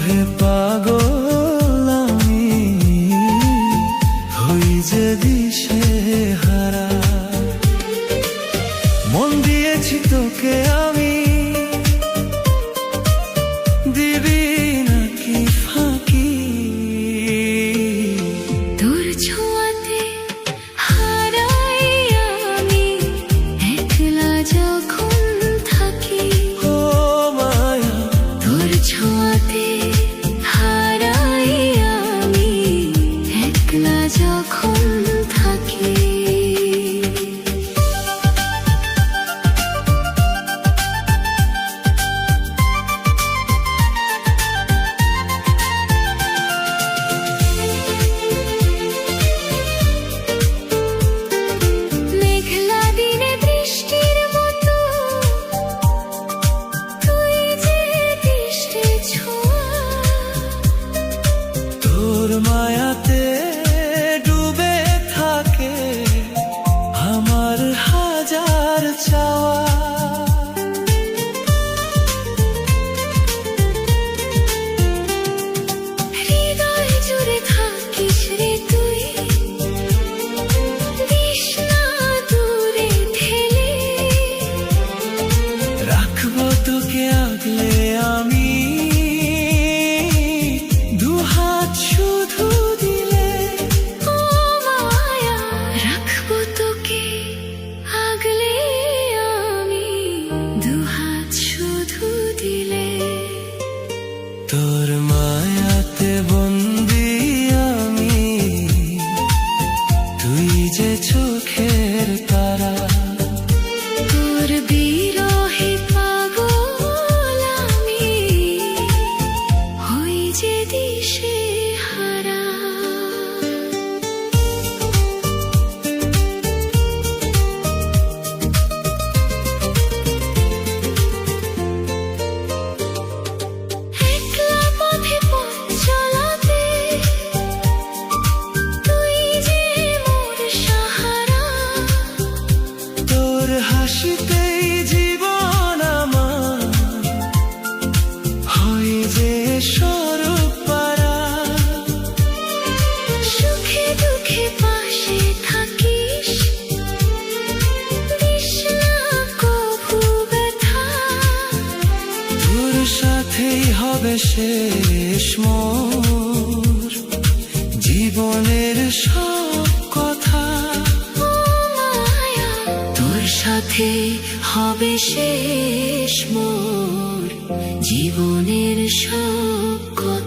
মোহে পাগল আমি হই যে দিশে হারা। মন দিয়েছি তোকে আমি, দিবি নাকি ফাঁকি? তোর ছোঁয়াতে হারাই আমি একলা যখন থাকি। ও মায়া, তোর ছোঁয়াতে হারাই আমি একলা যখন থাকি। মেঘলা দিনে বৃষ্টির মতো তুই যে দৃষ্টি ছোঁয়া। তোর মায়াতে ডুবে থাকে আমার হাজার চাওয়া। হৃদয় জুড়ে থাকিস রে তুই, দিস না দূরে ঠেলে। রাখবো তোকে আগলে আমি, দুহাত শুধু দিলে। ও মায়া, রাখবো তোকে আগলে আমি, দুহাত শুধু দিলে। তোর মায়াতে বন্দি আমি, তুই যে চোখের তারা। তোর বিরহে পাগল আমি হই যে দিশে হারা। একলা পথে পথ চলাতে তুই যে মোর সাহারা। তোর হাসিতেই জীবন আমার হয় যে স্বরূপ পারা। সুখে দুঃখে পাশে থাকিস, দিস না কভু ব্যথা। তোর সাথেই হবে শেষ মোর জীবনের সব কথা। ও মায়া, তোর সাথে হবে শেষ মোর জীবনের সব কথা।